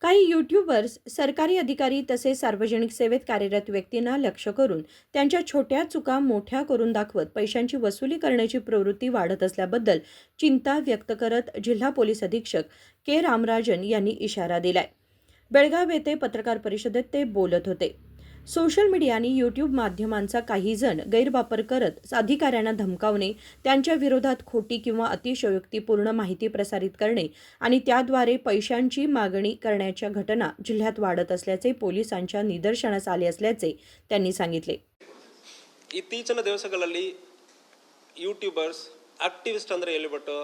काही यूट्यूबर्स सरकारी अधिकारी तसेच सार्वजनिक सेवेत कार्यरत व्यक्तींना लक्ष्य करून त्यांच्या छोट्या चुका मोठ्या करून दाखवत पैशांची वसुली करण्याची प्रवृत्ती वाढत असल्याबद्दल चिंता व्यक्त करत जिल्हा पोलीस अधीक्षक के रामराजन यांनी इशारा दिलाय. बेळगाव येथे पत्रकार परिषदेत ते बोलत होते. सोशल मीडिया आणि यूट्यूब माध्यमांचा काही जण गैरवापर करत अधिकाऱ्यांना धमकावणे, त्यांच्या विरोधात खोटी किंवा अतिशयोक्तीपूर्ण माहिती प्रसारित करणे आणि त्याद्वारे पैशांची मागणी करण्याच्या घटना जिल्ह्यात वाढत असल्याचे पोलिसांच्या निदर्शनास आले असल्याचे त्यांनी सांगितले. ಇತ್ತೀಚಿನ ದಿವಸಗಳಲ್ಲಿ ಯೂಟ್ಯೂಬರ್ಸ್ ಆಕ್ಟಿವಿಸ್ಟ್ ಅಂದರೆ ಹೇಳಿಬಿಟ್ಟು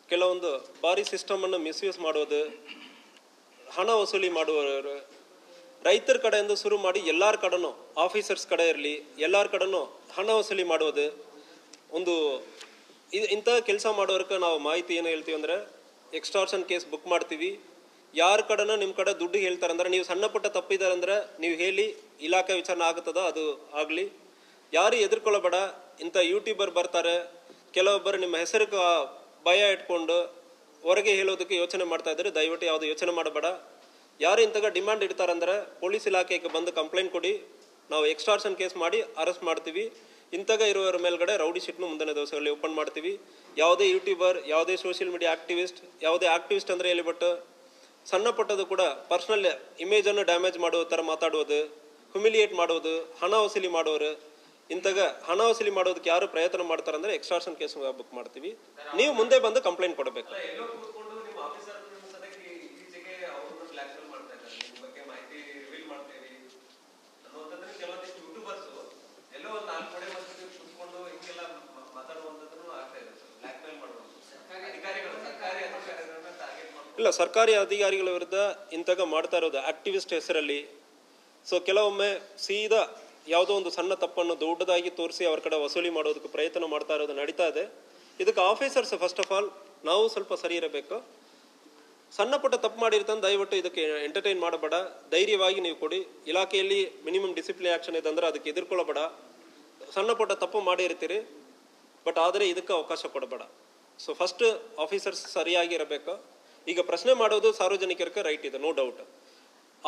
ಕೆಲವೊಂದು ಬಾರಿ ಸಿಸ್ಟಮನ್ನು ಮಿಸ್ಯೂಸ್ ಮಾಡೋದು, ಹಣ ವಸೂಲಿ ಮಾಡುವವರು ರೈತರ ಕಡೆಯಿಂದ ಶುರು ಮಾಡಿ ಎಲ್ಲರ ಕಡೆನೂ ಆಫೀಸರ್ಸ್ ಕಡೆ ಇರಲಿ ಎಲ್ಲರ ಕಡೆನೂ ಹಣ ವಸೂಲಿ ಮಾಡೋದು ಒಂದು ಇಂಥ ಕೆಲಸ ಮಾಡೋರ್ಗೆ ನಾವು ಮಾಹಿತಿ ಏನು ಹೇಳ್ತೀವಿ ಅಂದರೆ ಎಕ್ಸ್ಟಾರ್ಷನ್ ಕೇಸ್ ಬುಕ್ ಮಾಡ್ತೀವಿ. ಯಾರ ಕಡೆನೂ ನಿಮ್ಮ ಕಡೆ ದುಡ್ಡು ಹೇಳ್ತಾರಂದ್ರೆ ನೀವು ಸಣ್ಣ ಪುಟ್ಟ ತಪ್ಪಿದ್ದಾರೆ ಅಂದರೆ ನೀವು ಹೇಳಿ ಇಲಾಖೆ ವಿಚಾರಣೆ ಆಗುತ್ತದ ಅದು ಆಗಲಿ. ಯಾರು ಎದುರ್ಕೊಳ್ಳಬೇಡ. ಇಂಥ ಯೂಟ್ಯೂಬರ್ ಬರ್ತಾರೆ, ಕೆಲವೊಬ್ಬರು ನಿಮ್ಮ ಹೆಸರಿಗೆ ಭಯ ಇಟ್ಕೊಂಡು ಹೊರಗೆ ಹೇಳೋದಕ್ಕೆ ಯೋಚನೆ ಮಾಡ್ತಾ ಇದ್ದಾರೆ. ದಯವಿಟ್ಟು ಯಾವುದು ಯೋಚನೆ ಮಾಡಬೇಡ. ಯಾರು ಇಂಥಗ ಡಿಮ್ಯಾಂಡ್ ಇಡ್ತಾರಂದ್ರೆ ಪೊಲೀಸ್ ಇಲಾಖೆಗೆ ಬಂದು ಕಂಪ್ಲೇಂಟ್ ಕೊಡಿ, ನಾವು ಎಕ್ಸ್ಟಾರ್ಷನ್ ಕೇಸ್ ಮಾಡಿ ಅರೆಸ್ಟ್ ಮಾಡ್ತೀವಿ. ಇಂಥಗ ಇರುವವರ ಮೇಲ್ಗಡೆ ರೌಡಿ ಶೀಟ್ನು ಮುಂದಿನ ದಿವಸಗಳಲ್ಲಿ ಓಪನ್ ಮಾಡ್ತೀವಿ. ಯಾವುದೇ ಯೂಟ್ಯೂಬರ್, ಯಾವುದೇ ಸೋಷಿಯಲ್ ಮೀಡಿಯಾ ಯಾವುದೇ ಆಕ್ಟಿವಿಸ್ಟ್ ಅಂದರೆ ಹೇಳಿಬಿಟ್ಟು ಸಣ್ಣ ಪುಟ್ಟದು ಕೂಡ ಪರ್ಸನಲ್ ಇಮೇಜನ್ನು ಡ್ಯಾಮೇಜ್ ಮಾಡುವ ಥರ ಮಾತಾಡುವುದು, ಹ್ಯುಮಿಲಿಯೇಟ್ ಮಾಡೋದು, ಹಣ ವಸೂಲಿ ಮಾಡೋರು, ಇಂಥಗ ಹಣ ವಸೂಲಿ ಮಾಡೋದಕ್ಕೆ ಯಾರು ಪ್ರಯತ್ನ ಮಾಡ್ತಾರಂದ್ರೆ ಎಕ್ಸ್ಟಾರ್ಷನ್ ಕೇಸ್ ಬುಕ್ ಮಾಡ್ತೀವಿ. ನೀವು ಮುಂದೆ ಬಂದು ಕಂಪ್ಲೇಂಟ್ ಕೊಡಬೇಕು. ಇಲ್ಲ, ಸರ್ಕಾರಿ ಅಧಿಕಾರಿಗಳ ವಿರುದ್ಧ ಇಂಥಗ ಮಾಡ್ತಾ ಇರೋದು ಆಕ್ಟಿವಿಸ್ಟ್ ಹೆಸರಲ್ಲಿ. ಸೊ ಕೆಲವೊಮ್ಮೆ ಸೀದಾ ಯಾವುದೋ ಒಂದು ಸಣ್ಣ ತಪ್ಪನ್ನು ದೊಡ್ಡದಾಗಿ ತೋರಿಸಿ ಅವ್ರ ಕಡೆ ವಸೂಲಿ ಮಾಡೋದಕ್ಕೆ ಪ್ರಯತ್ನ ಮಾಡ್ತಾ ಇರೋದು ನಡೀತಾ ಇದೆ. ಇದಕ್ಕೆ ಆಫೀಸರ್ಸ್ ಫಸ್ಟ್ ಆಫ್ ಆಲ್ ನಾವು ಸ್ವಲ್ಪ ಸರಿ ಇರಬೇಕು. ಸಣ್ಣ ಪುಟ್ಟ ತಪ್ಪು ಮಾಡಿರ್ತಾನೆ ದಯವಿಟ್ಟು ಇದಕ್ಕೆ ಎಂಟರ್ಟೈನ್ ಮಾಡಬೇಡ. ಧೈರ್ಯವಾಗಿ ನೀವು ಕೊಡಿ. ಇಲಾಖೆಯಲ್ಲಿ ಮಿನಿಮಮ್ ಡಿಸಿಪ್ಲಿನ್ ಆ್ಯಕ್ಷನ್ ಇದೆ ಅಂದರೆ ಅದಕ್ಕೆ ಎದುರ್ಕೊಳ್ಳಬೇಡ. ಸಣ್ಣ ಪುಟ್ಟ ತಪ್ಪು ಮಾಡಿರ್ತೀರಿ, ಬಟ್ ಆದರೆ ಇದಕ್ಕೆ ಅವಕಾಶ ಕೊಡಬೇಡ. ಸೊ ಫಸ್ಟ್ ಆಫೀಸರ್ಸ್ ಸರಿಯಾಗಿ ಇರಬೇಕು. ಈಗ ಪ್ರಶ್ನೆ ಮಾಡೋದು ಸಾರ್ವಜನಿಕರಿಗೆ ರೈಟ್ ಇದೆ, ನೋ ಡೌಟ್.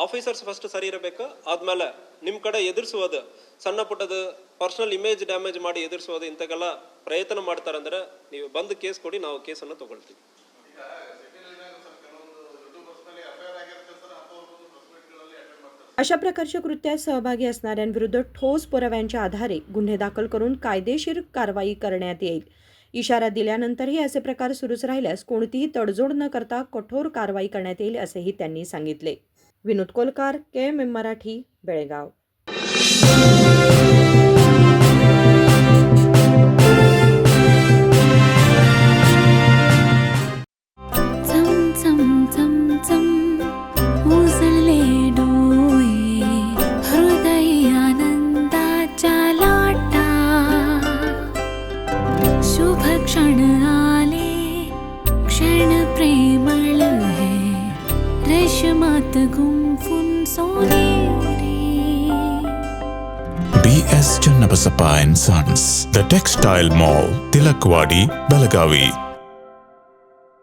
ಆಫೀಸರ್ಸ್ ಫಸ್ಟ್ ಸರಿ ಇರಬೇಕು. ಆದ್ಮೇಲೆ ನಿಮ್ಮ ಕಡೆ ಎದುರಿಸುವುದು ಸಣ್ಣ ಪುಟ್ಟದ ಪರ್ಸನಲ್ ಇಮೇಜ್ ಡ್ಯಾಮೇಜ್ ಮಾಡಿ ಎದುರಿಸುವುದು ಇಂಥಗೆಲ್ಲ ಪ್ರಯತ್ನ ಮಾಡ್ತಾರಂದ್ರೆ ನೀವು ಬಂದು ಕೇಸ್ ಕೊಡಿ, ನಾವು ಕೇಸನ್ನು ತಗೊಳ್ತೀವಿ. अशा प्रकारच्या कृत्यात सहभागी असणाऱ्यांविरुद्ध ठोस पुराव्यांच्या आधारे गुन्हे दाखल करून कायदेशीर कारवाई करण्यात येईल. इशारा दिल्यानंतरही असे प्रकार सुरूच राहिल्यास कोणतीही तडजोड न करता कठोर कारवाई करण्यात येईल असेही त्यांनी सांगितले. विनोद कोलकार, KMM मराठी, बेळगाव. क्षण आले, क्षण प्रेमळ है, रेशमात गुंफून सोनेरी. BS Channabasappa and Sons, The Textile Mall, Tilakwadi, Belagavi.